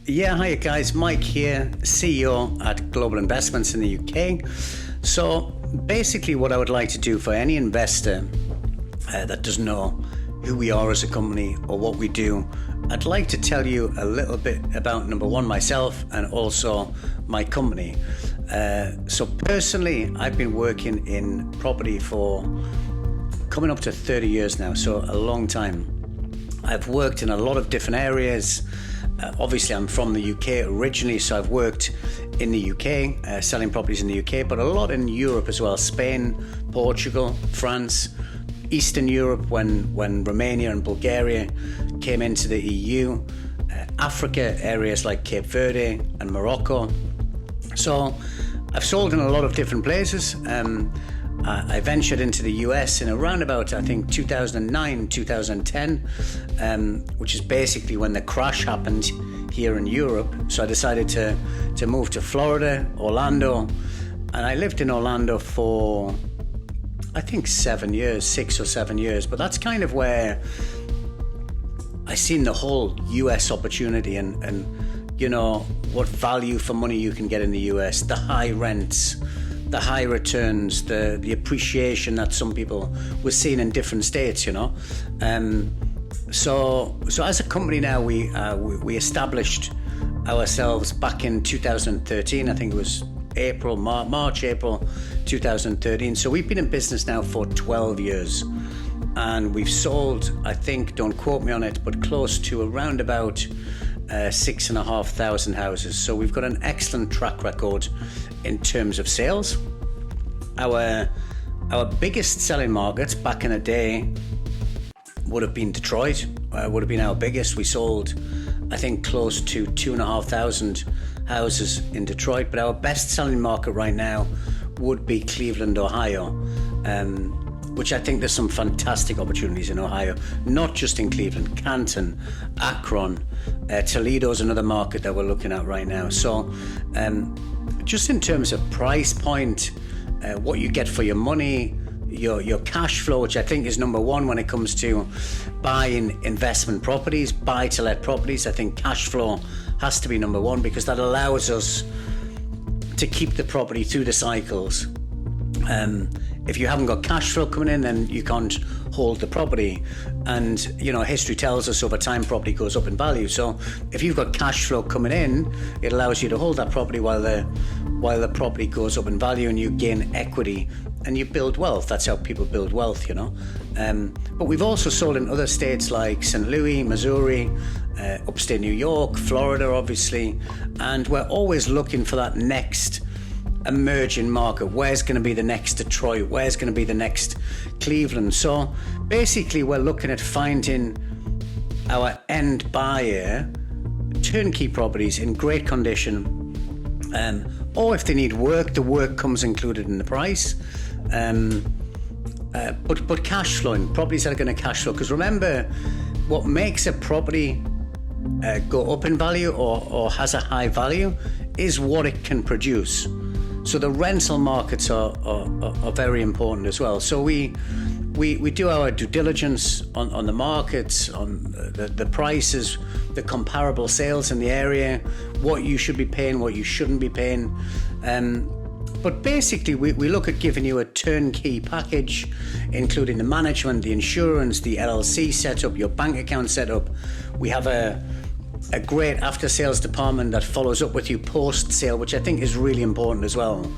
Yeah, hi guys, Mike here, CEO at Global Investments in the UK. So basically what I would like to do for any investor that doesn't know who we are as a company or what we do, I'd like to tell you a little bit about, number one, myself and also my company. So personally, I've been working in property for coming up to 30 years now, so a long time. I've worked in a lot of different areas. Obviously, I'm from the UK originally, so I've worked in the UK, selling properties in the UK, but a lot in Europe as well. Spain, Portugal, France, Eastern Europe when Romania and Bulgaria came into the EU, Africa, areas like Cape Verde and Morocco. So I've sold in a lot of different places. I ventured into the US in around about, I think, 2009, 2010, which is basically when the crash happened here in Europe. So I decided to move to Florida, Orlando, and I lived in Orlando for, I think, 6 or 7 years. But that's kind of where I seen the whole US opportunity and you know, what value for money you can get in the US, the high rents, the high returns, the appreciation that some people were seeing in different states, you know. So as a company now, we established ourselves back in 2013. I think it was March, April 2013. So we've been in business now for 12 years. And we've sold, I think, don't quote me on it, but close to around about 6,500 houses. So we've got an excellent track record in terms of sales. Our biggest selling market back in the day would have been Detroit, would have been our biggest. We sold, I think, close to 2,500 houses in Detroit, but our best selling market right now would be Cleveland, Ohio, which I think there's some fantastic opportunities in Ohio, not just in Cleveland, Canton, Akron, Toledo's another market that we're looking at right now. So just in terms of price point, what you get for your money, your cash flow, which I think is number one when it comes to buying investment properties, buy-to-let properties. I think cash flow has to be number one because that allows us to keep the property through the cycles. If you haven't got cash flow coming in, then you can't hold the property. And, you know, history tells us over time property goes up in value. So if you've got cash flow coming in, it allows you to hold that property while the property goes up in value and you gain equity and you build wealth. That's how people build wealth, you know. But we've also sold in other states like St. Louis, Missouri, upstate New York, Florida, obviously. And we're always looking for that next emerging market. Where's going to be the next Detroit? Where's going to be the next Cleveland? So basically we're looking at finding our end buyer turnkey properties in great condition, or if they need work, the work comes included in the price, but cash flowing properties that are going to cash flow. Because remember, what makes a property go up in value or has a high value is what it can produce. So the rental markets are very important as well. So we do our due diligence on the markets, on the prices, the comparable sales in the area, what you should be paying, what you shouldn't be paying. But basically, we look at giving you a turnkey package, including the management, the insurance, the LLC setup, your bank account setup. We have a great after-sales department that follows up with you post-sale, which I think is really important as well.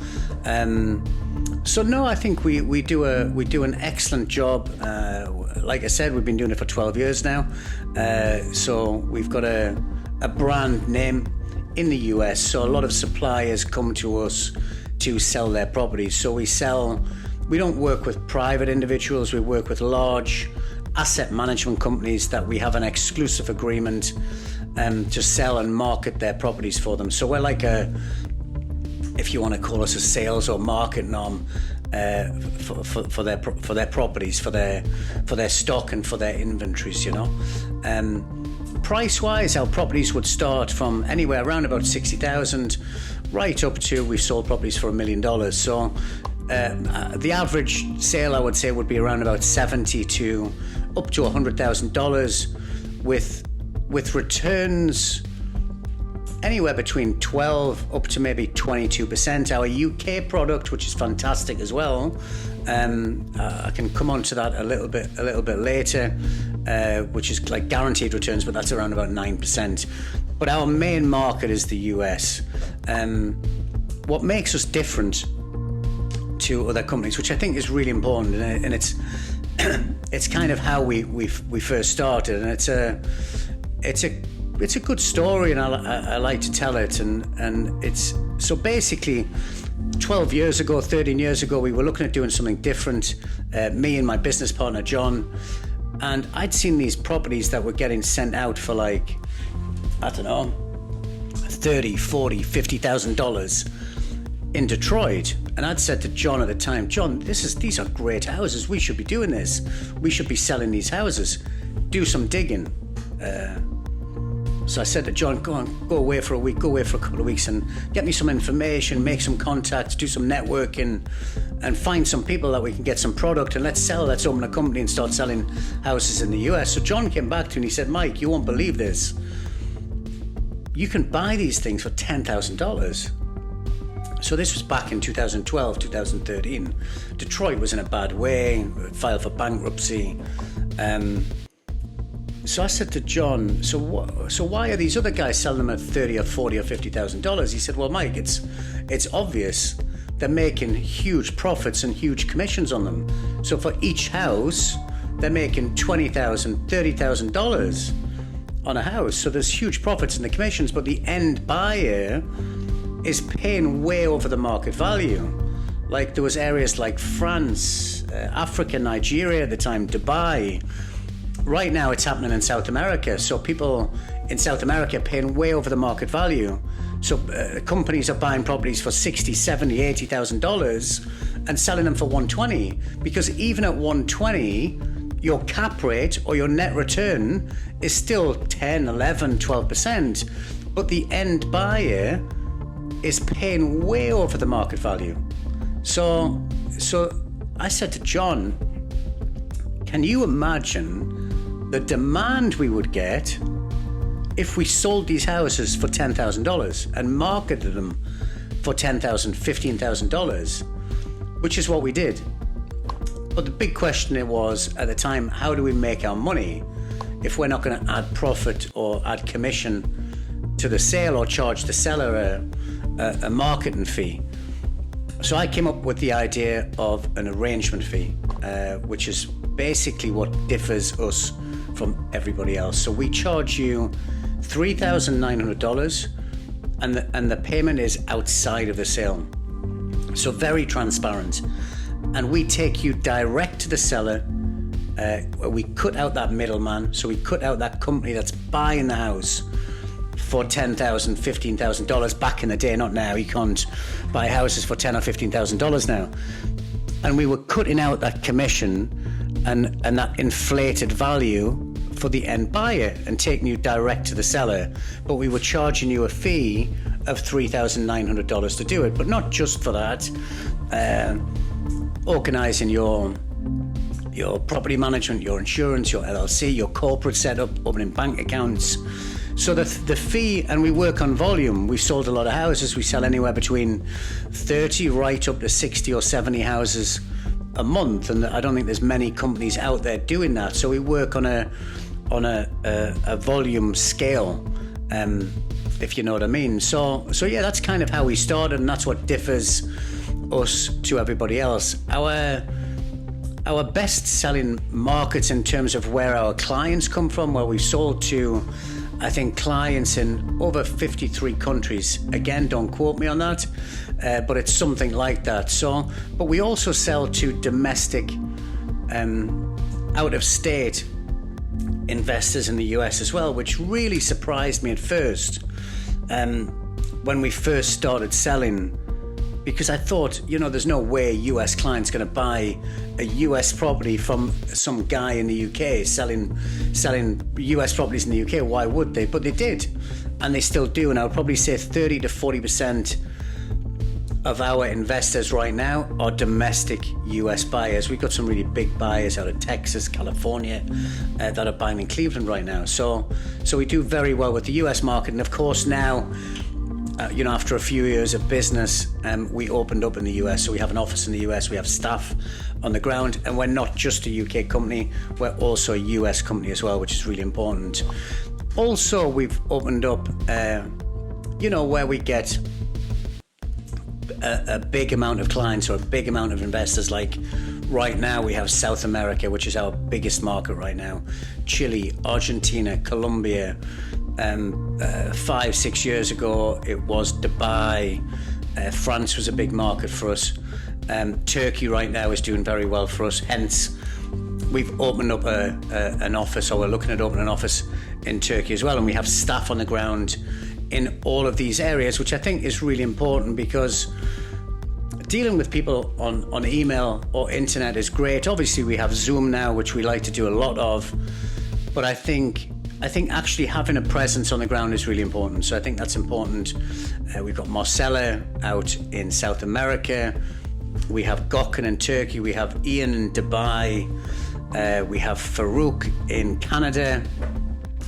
So no, I think we do an excellent job. Like I said, we've been doing it for 12 years now. So we've got a brand name in the US. So a lot of suppliers come to us to sell their properties. So we don't work with private individuals. We work with large asset management companies that we have an exclusive agreement to sell and market their properties for them. So we're like if you want to call us a sales or market arm for their properties, for their stock and for their inventories, you know. Price-wise, our properties would start from anywhere around about 60,000 right up to, we've sold properties for $1 million. So the average sale, I would say, would be around about $70,000 to up to $100,000 with returns anywhere between 12 up to maybe 22%. Our UK product, which is fantastic as well, I can come on to that a little bit later, which is like guaranteed returns, but that's around about 9%. But our main market is the US. What makes us different to other companies, which I think is really important, and it's kind of how we first started, and it's a good story, and I like to tell it, and it's so basically 12 years ago, 13 years ago, we were looking at doing something different, me and my business partner John, and I'd seen these properties that were getting sent out for like, I don't know, $30,000, $40,000, $50,000 in Detroit. And I'd said to John at the time, John, these are great houses, we should be doing this, we should be selling these houses, do some digging. So I said to John, go away for a week, go away for a couple of weeks and get me some information, make some contacts, do some networking, and find some people that we can get some product, and let's open a company and start selling houses in the US. So John came back to me and he said, Mike, you won't believe this. You can buy these things for $10,000. So this was back in 2012, 2013. Detroit was in a bad way, filed for bankruptcy. So I said to John, so why are these other guys selling them at $30,000 or $40,000 or $50,000? He said, well, Mike, it's obvious they're making huge profits and huge commissions on them. So for each house, they're making $20,000, $30,000 on a house. So there's huge profits in the commissions, but the end buyer is paying way over the market value. Like there was areas like France, Africa, Nigeria at the time, Dubai. Right now it's happening in South America. So people in South America are paying way over the market value. So companies are buying properties for $60,000, $70,000, $80,000 and selling them for $120,000, because even at $120,000, your cap rate or your net return is still 10, 11, 12%. But the end buyer is paying way over the market value. So I said to John, can you imagine the demand we would get if we sold these houses for $10,000 and marketed them for $10,000, $15,000, which is what we did. But the big question it was at the time, how do we make our money if we're not going to add profit or add commission to the sale or charge the seller a marketing fee? So I came up with the idea of an arrangement fee, which is basically what differs us from everybody else. So we charge you $3,900 and the payment is outside of the sale. So very transparent. And we take you direct to the seller. We cut out that middleman. So we cut out that company that's buying the house for $10,000, $15,000 back in the day, not now. You can't buy houses for $10,000 or $15,000 now. And we were cutting out that commission and that inflated value for the end buyer and taking you direct to the seller. But we were charging you a fee of $3,900 to do it. But not just for that, organising your property management, your insurance, your LLC, your corporate setup, opening bank accounts. So the fee, and we work on volume. We've sold a lot of houses. We sell anywhere between 30 right up to 60 or 70 houses a month, and I don't think there's many companies out there doing that. So we work on a volume scale, if you know what I mean. So yeah, that's kind of how we started, and that's what differs us to everybody else. Our best selling markets in terms of where our clients come from, where we've sold to, I think, clients in over 53 countries. Again, don't quote me on that, but it's something like that. So, but we also sell to domestic, out of state investors in the US as well, which really surprised me at first, when we first started selling, because I thought, there's no way US client's going to buy a US property from some guy in the UK selling US properties in the UK. Why would they? But they did, and they still do. And I would probably say 30 to 40% of our investors right now are domestic US buyers. We've got some really big buyers out of Texas, California, that are buying in Cleveland right now. So we do very well with the US market. And of course now, after a few years of business, we opened up in the US. So we have an office in the US, we have staff on the ground, and we're not just a UK company, we're also a US company as well, which is really important. Also, we've opened up, where we get a big amount of clients or a big amount of investors. Like right now we have South America, which is our biggest market right now, Chile, Argentina, Colombia. 5-6 years ago it was Dubai. France was a big market for us. Turkey right now is doing very well for us, hence we've opened up an office, or we're looking at opening an office in Turkey as well, and we have staff on the ground in all of these areas, which I think is really important, because dealing with people on email or internet is great. Obviously we have Zoom now, which we like to do a lot of, but I think actually having a presence on the ground is really important. So I think that's important. We've got Marcella out in South America, we have Gökhan in Turkey, we have Ian in Dubai, we have Farouk in Canada,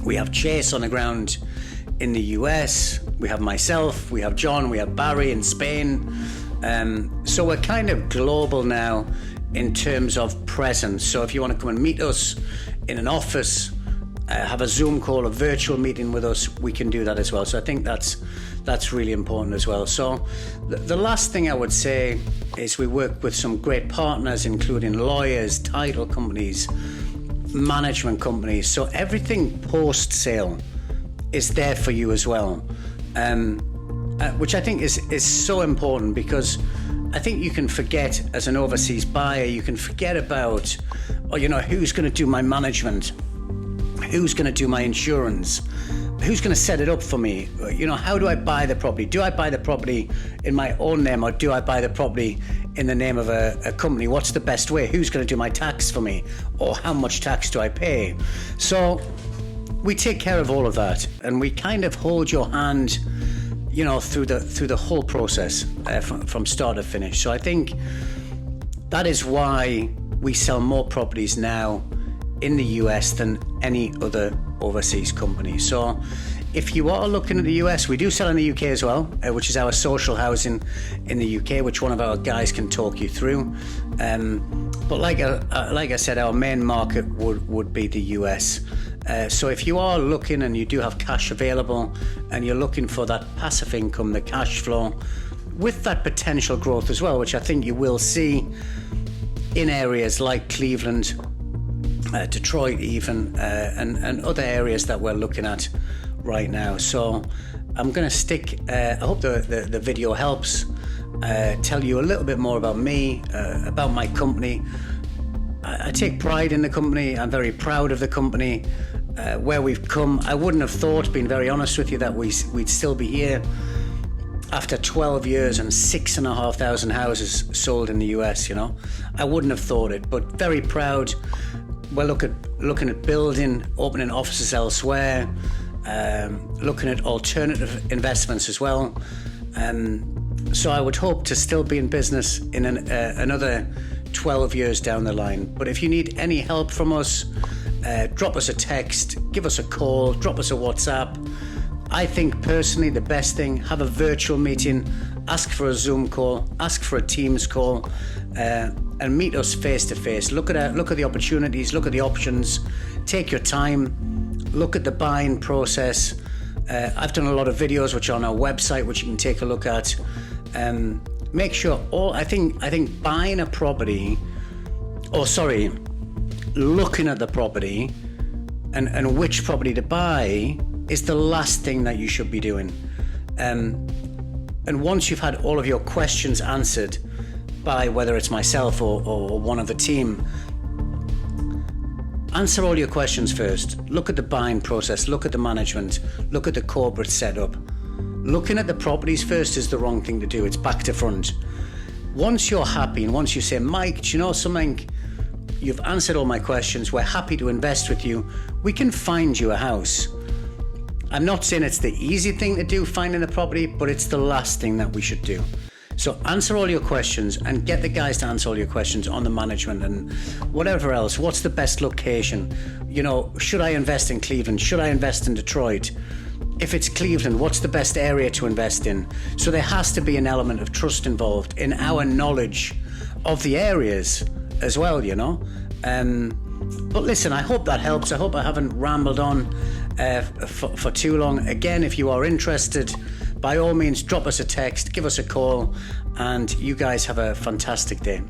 we have Chase on the ground in the US, we have myself, we have John, we have Barry in Spain. So we're kind of global now in terms of presence. So if you want to come and meet us in an office, have a Zoom call, a virtual meeting with us, we can do that as well. So I think that's really important as well. So the last thing I would say is we work with some great partners, including lawyers, title companies, management companies. So everything post-sale is there for you as well, which I think is so important, because I think you can forget as an overseas buyer, you can forget about, who's going to do my management, who's going to do my insurance, who's going to set it up for me, how do I buy the property? Do I buy the property in my own name, or do I buy the property in the name of a company? What's the best way? Who's going to do my tax for me, or how much tax do I pay? So we take care of all of that, and we kind of hold your hand, through the whole process, from start to finish. So I think that is why we sell more properties now in the US than any other overseas company. So if you are looking at the US, we do sell in the UK as well, which is our social housing in the UK, which one of our guys can talk you through. But like I said, our main market would be the US. So if you are looking and you do have cash available and you're looking for that passive income, the cash flow, with that potential growth as well, which I think you will see in areas like Cleveland, Detroit even, and other areas that we're looking at right now. So I'm going to stick, I hope the video helps, tell you a little bit more about me, about my company. I take pride in the company. I'm very proud of the company, where we've come. I wouldn't have thought, being very honest with you, that we'd still be here after 12 years and 6,500 houses sold in the US, I wouldn't have thought it, but very proud. We're looking at building, opening offices elsewhere, looking at alternative investments as well. So I would hope to still be in business in another 12 years down the line. But if you need any help from us, drop us a text, give us a call, drop us a WhatsApp. I think personally the best thing, have a virtual meeting, ask for a Zoom call, ask for a Teams call, and meet us face to face. Look at the opportunities, look at the options, take your time, look at the buying process. I've done a lot of videos which are on our website, which you can take a look at. Make sure I think buying a property, looking at the property and which property to buy is the last thing that you should be doing. And once you've had all of your questions answered by whether it's myself or one of the team, answer all your questions first. Look at the buying process, look at the management, look at the corporate setup. Looking at the properties first is the wrong thing to do. It's back to front. Once you're happy and once you say, Mike, do you know something? You've answered all my questions. We're happy to invest with you. We can find you a house. I'm not saying it's the easy thing to do, finding the property, but it's the last thing that we should do. So answer all your questions and get the guys to answer all your questions on the management and whatever else. What's the best location? You know, should I invest in Cleveland? Should I invest in Detroit? If it's Cleveland, what's the best area to invest in? So there has to be an element of trust involved in our knowledge of the areas as well, you know. But listen, I hope that helps. I hope I haven't rambled on for too long. Again, if you are interested, by all means, drop us a text, give us a call, and you guys have a fantastic day.